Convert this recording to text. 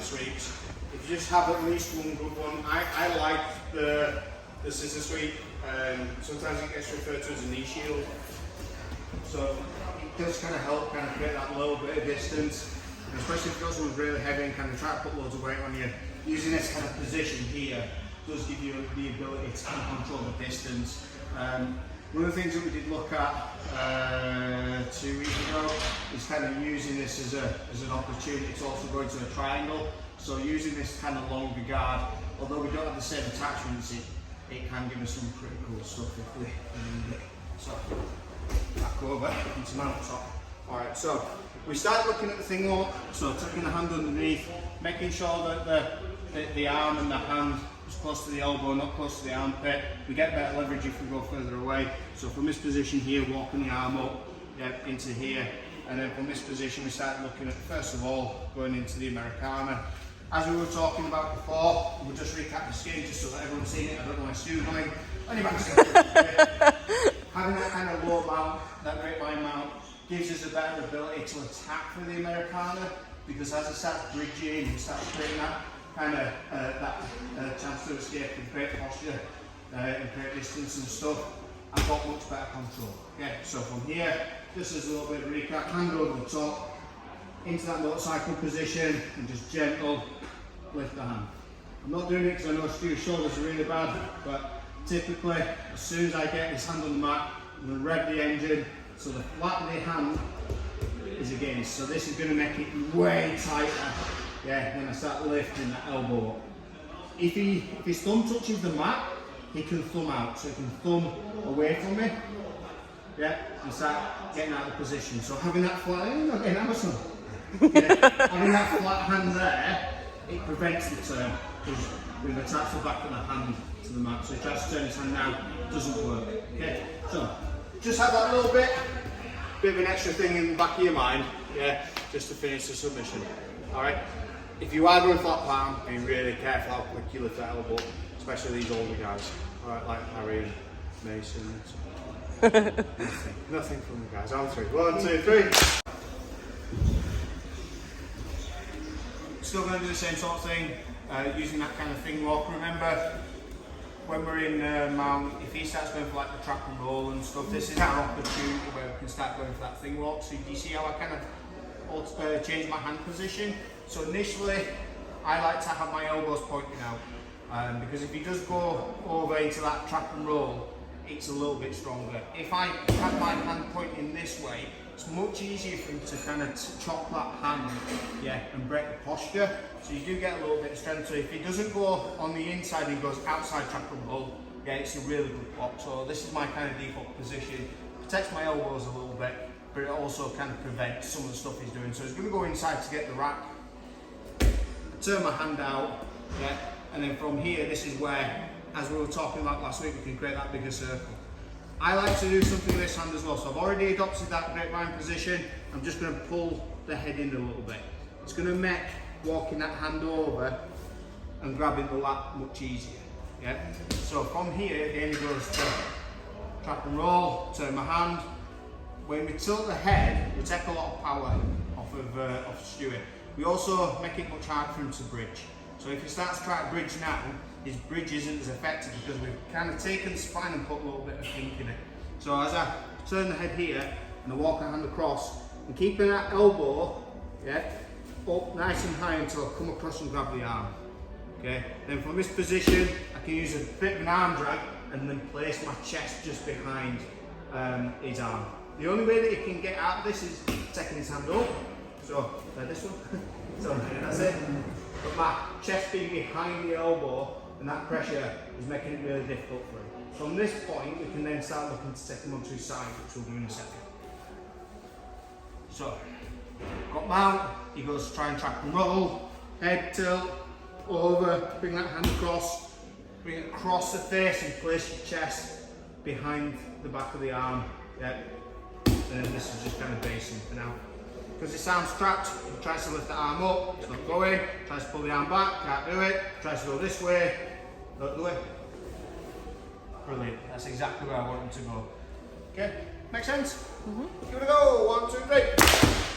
sweeps. If you just have at least one good one, I like the scissor sweep. Sometimes it gets referred to as a knee shield. So it does kind of help kind of create that little bit of distance. And especially if you've got someone really heavy and kind of try to put loads of weight on you, using this kind of position here does give you the ability to kind of control the distance. One of the things that we did look at 2 weeks ago is kind of using this as an opportunity to also go into a triangle. So using this kind of longer guard, although we don't have the same attachments, it can give us some pretty cool stuff if we need it. So back over into mount top. Alright, so we start looking at the thing walk, so taking the hand underneath, making sure that the arm and the hand is close to the elbow, not close to the armpit. We get better leverage if we go further away. So from this position here, walking the arm up, into here, and then from this position we start looking at, first of all, going into the Americana. As we were talking about before, we'll just recap the skin just so that everyone's seen it. I don't know why Stu's going. Anyway, having that kind of low mount, that grapevine mount, gives us a better ability to attack for the Americana, because as it starts bridging and starts creating that kind of chance to escape and create posture and create distance and stuff, I've got much better control. Okay, so from here, just as a little bit of recap, hand over the top, into that motorcycle position, and just gentle lift the hand. I'm not doing it because I know Stu's shoulders are really bad, but typically, as soon as I get this hand on the mat, I'm going to rev the engine, so the flat of the hand is against. So this is going to make it way tighter, when I start lifting that elbow up. If his thumb touches the mat, he can thumb out, so he can thumb away from me, and start getting out of the position. So having that flat, having that flat hand there, it prevents the turn, because we've attached the back of the hand to the mat. So he tries to turn his hand now, it doesn't work. Okay, so just have that little bit of an extra thing in the back of your mind, just to finish the submission. Alright, if you are going flat palm, be really careful how quick you lift that elbow, especially these older guys. Alright, like Harry and Mason. Nothing from the guys. On 3. 1, 2, 3. Still going to do the same sort of thing, using that kind of thing walk. Remember, when we're in mount, if he starts going for like the trap and roll and stuff, this is our opportunity where we can start going for that thing walk. So do you see how I kind of change my hand position? So initially, I like to have my elbows pointing out, because if he does go over into that trap and roll, it's a little bit stronger. If I have my hand pointing this way, it's much easier for him to kind of chop that hand, and break the posture. So you do get a little bit of strength. So if he doesn't go on the inside and goes outside trap and roll, it's a really good block. So this is my kind of default position. Protects my elbows a little bit, but it also kind of prevents some of the stuff he's doing. So he's going to go inside to get the rack, turn my hand out, and then from here, this is where, as we were talking about last week, we can create that bigger circle. I like to do something with this hand as well. So I've already adopted that grapevine position. I'm just going to pull the head in a little bit. It's going to make walking that hand over and grabbing the lap much easier. So from here, again, it goes to trap and roll, turn my hand. When we tilt the head, we take a lot of power off of Stuart. We also make it much harder for him to bridge. So if he starts trying to bridge now, his bridge isn't as effective because we've kind of taken the spine and put a little bit of kink in it. So as I turn the head here and I walk my hand across and keeping that elbow up nice and high until I come across and grab the arm. Okay. Then from this position I can use a bit of an arm drag and then place my chest just behind his arm. The only way that he can get out of this is taking his hand up. So this one. So that's it. But my chest being behind the elbow and that pressure is making it really difficult for him. From this point, we can then start looking to take him onto his side, which we'll do in a second. So, got mount, he goes to try and trap and roll, head tilt, over, bring that hand across, bring it across the face and place your chest behind the back of the arm. And this is just kind of basing for now. Because his arm's trapped, he tries to lift the arm up, it's not going, tries to pull the arm back, can't do it, tries to go this way, don't do it. Brilliant, that's exactly where I want him to go. Okay, make sense? Here we go, 1, 2, 3.